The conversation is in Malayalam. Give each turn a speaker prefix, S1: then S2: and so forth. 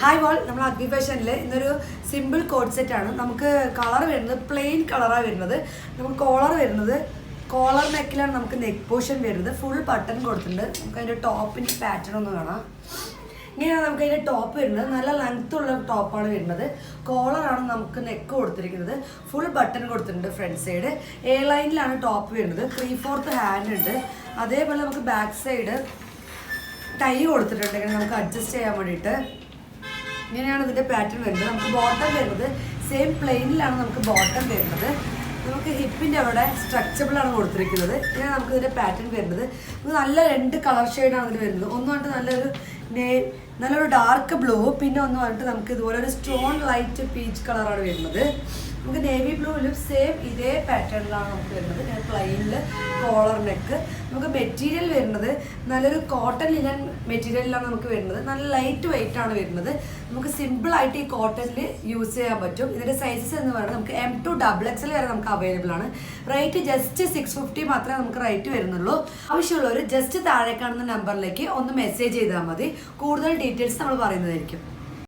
S1: ഹായ് വാൾ, നമ്മൾ അഗ്നി ഫാഷനിൽ ഇന്നൊരു സിമ്പിൾ കോഡ് സെറ്റാണ്. നമുക്ക് കളർ വരുന്നത് പ്ലെയിൻ കളറാണ് വരുന്നത്. നമുക്ക് കോളർ നെക്കിലാണ് നമുക്ക് നെക്ക് പോർഷൻ വരുന്നത്. ഫുൾ ബട്ടൺ കൊടുത്തിട്ടുണ്ട്. നമുക്ക് അതിൻ്റെ ടോപ്പിൻ്റെ പാറ്റേൺ ഒന്ന് കാണാം. ഇങ്ങനെയാണ് നമുക്ക് അതിൻ്റെ ടോപ്പ് വരുന്നത്. നല്ല ലെങ്ത് ഉള്ള ടോപ്പാണ് വരുന്നത്. കോളറാണ് നമുക്ക് നെക്ക് കൊടുത്തിരിക്കുന്നത്. ഫുൾ ബട്ടൺ കൊടുത്തിട്ടുണ്ട്. ഫ്രണ്ട് സൈഡ് എ ലൈനിലാണ് ടോപ്പ് വരുന്നത്. 3/4 ഹാൻഡ് ഉണ്ട്. അതേപോലെ നമുക്ക് ബാക്ക് സൈഡ് ടൈ കൊടുത്തിട്ടുണ്ട്. ഇങ്ങനെ നമുക്ക് അഡ്ജസ്റ്റ് ചെയ്യാൻ വേണ്ടിയിട്ട്. ഇങ്ങനെയാണ് ഇതിൻ്റെ പാറ്റേൺ വരുന്നത്. നമുക്ക് ബോട്ടം വരുന്നത് സെയിം പ്ലെയിനിലാണ് നമുക്ക് ബോട്ടം വരുന്നത്. നമുക്ക് ഹിപ്പിൻ്റെ അവിടെ സ്ട്രെച്ചബിളാണ് കൊടുത്തിരിക്കുന്നത്. ഇങ്ങനെ നമുക്ക് ഇതിൻ്റെ പാറ്റേൺ വരുന്നത്. നമുക്ക് നല്ല 2 കളർ ഷെയ്ഡാണ് ഇതിൽ വരുന്നത്. ഒന്ന് പറഞ്ഞിട്ട് നല്ലൊരു ഡാർക്ക് ബ്ലൂ, പിന്നെ ഒന്ന് പറഞ്ഞിട്ട് നമുക്ക് ഇതുപോലെ ഒരു സ്റ്റോൺ ലൈറ്റ് പീച്ച് കളറാണ് വരുന്നത്. നമുക്ക് നേവി ബ്ലൂവിലും സെയിം ഇതേ പാറ്റേണിലാണ് നമുക്ക് വരുന്നത്. ഞാൻ പ്ലെയിനിൽ കോളർ നെക്ക്. നമുക്ക് മെറ്റീരിയൽ വരുന്നത് നല്ലൊരു കോട്ടൺ ലിനൻ മെറ്റീരിയലിലാണ് നമുക്ക് വരുന്നത്. നല്ല ലൈറ്റ് വെയിറ്റ് ആണ് വരുന്നത്. നമുക്ക് സിമ്പിളായിട്ട് ഈ കോട്ടണിൽ യൂസ് ചെയ്യാൻ പറ്റും. ഇതിൻ്റെ സൈസസ് എന്ന് പറയുന്നത് നമുക്ക് M to XXL വരെ നമുക്ക് അവൈലബിൾ ആണ്. റേറ്റ് ജസ്റ്റ് 650 മാത്രമേ നമുക്ക് റേറ്റ് വരുന്നുള്ളൂ. ആവശ്യമുള്ളവർ ജസ്റ്റ് താഴെ കാണുന്ന നമ്പറിലേക്ക് ഒന്ന് മെസ്സേജ് ചെയ്താൽ മതി. കൂടുതൽ ഡീറ്റെയിൽസ് നമ്മൾ പറയുന്നതായിരിക്കും.